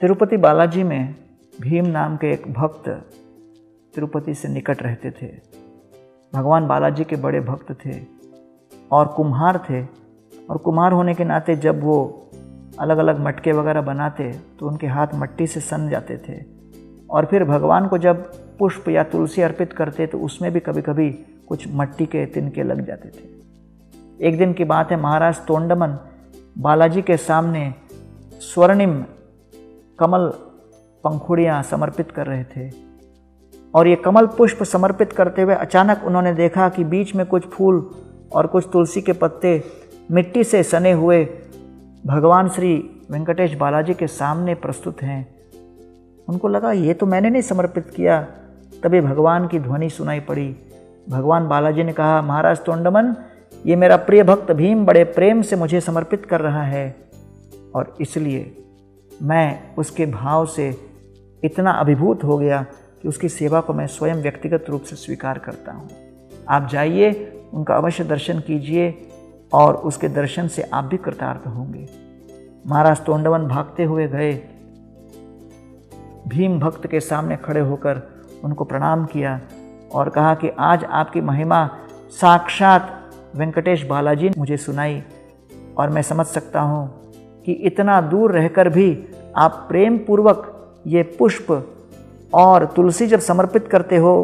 तिरुपति बालाजी में भीम नाम के एक भक्त तिरुपति से निकट रहते थे। भगवान बालाजी के बड़े भक्त थे और कुम्हार थे, और कुम्हार होने के नाते जब वो अलग अलग मटके वगैरह बनाते तो उनके हाथ मिट्टी से सन जाते थे, और फिर भगवान को जब पुष्प या तुलसी अर्पित करते तो उसमें भी कभी कभी कुछ मिट्टी के तिनके लग जाते थे। एक दिन की बात है, महाराज तोंडमन बालाजी के सामने स्वर्णिम कमल पंखुड़ियाँ समर्पित कर रहे थे, और ये कमल पुष्प समर्पित करते हुए अचानक उन्होंने देखा कि बीच में कुछ फूल और कुछ तुलसी के पत्ते मिट्टी से सने हुए भगवान श्री वेंकटेश बालाजी के सामने प्रस्तुत हैं। उनको लगा ये तो मैंने नहीं समर्पित किया। तभी भगवान की ध्वनि सुनाई पड़ी। भगवान बालाजी ने कहा, महाराज तोंडमन, ये मेरा प्रिय भक्त भीम बड़े प्रेम से मुझे समर्पित कर रहा है, और इसलिए मैं उसके भाव से इतना अभिभूत हो गया कि उसकी सेवा को मैं स्वयं व्यक्तिगत रूप से स्वीकार करता हूँ। आप जाइए, उनका अवश्य दर्शन कीजिए, और उसके दर्शन से आप भी कृतार्थ होंगे। महाराज तोंडमन भागते हुए गए, भीम भक्त के सामने खड़े होकर उनको प्रणाम किया और कहा कि आज आपकी महिमा साक्षात वेंकटेश बालाजी ने मुझे सुनाई, और मैं समझ सकता हूँ कि इतना दूर रहकर भी आप प्रेम पूर्वक ये पुष्प और तुलसी जब समर्पित करते हो,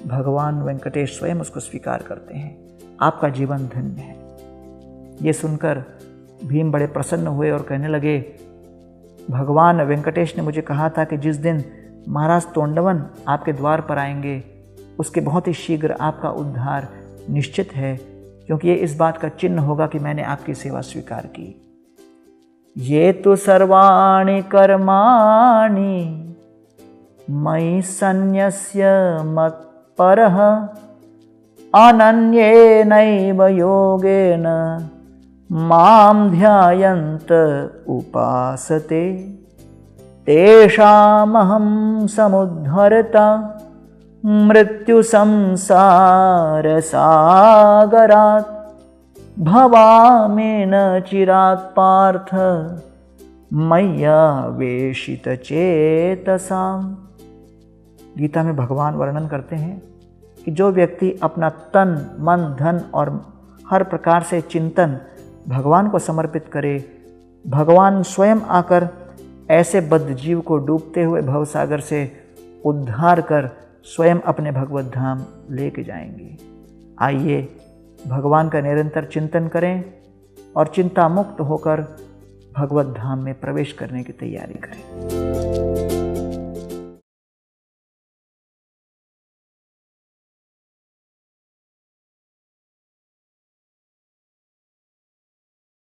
भगवान वेंकटेश स्वयं उसको स्वीकार करते हैं। आपका जीवन धन्य है। ये सुनकर भीम बड़े प्रसन्न हुए और कहने लगे, भगवान वेंकटेश ने मुझे कहा था कि जिस दिन महाराज तोंडमन आपके द्वार पर आएंगे उसके बहुत ही शीघ्र आपका उद्धार निश्चित है, क्योंकि ये इस बात का चिन्ह होगा कि मैंने आपकी सेवा स्वीकार की। ये तो सर्वाणि कर्माणि मयि सन्न्यस्य मत्परः अनन्येनैव योगेन मां ध्यायन्त उपासते तेषामहं समुद्धरता मृत्यु संसार सागरात् भवामि न चिरात् पार्थ मय्यावेशित चेतसाम्। गीता में भगवान वर्णन करते हैं कि जो व्यक्ति अपना तन मन धन और हर प्रकार से चिंतन भगवान को समर्पित करे, भगवान स्वयं आकर ऐसे बद्ध जीव को डूबते हुए भवसागर से उद्धार कर स्वयं अपने भगवत धाम लेके जाएंगे। आइए भगवान का निरंतर चिंतन करें और चिंता मुक्त होकर भगवत धाम में प्रवेश करने की तैयारी करें।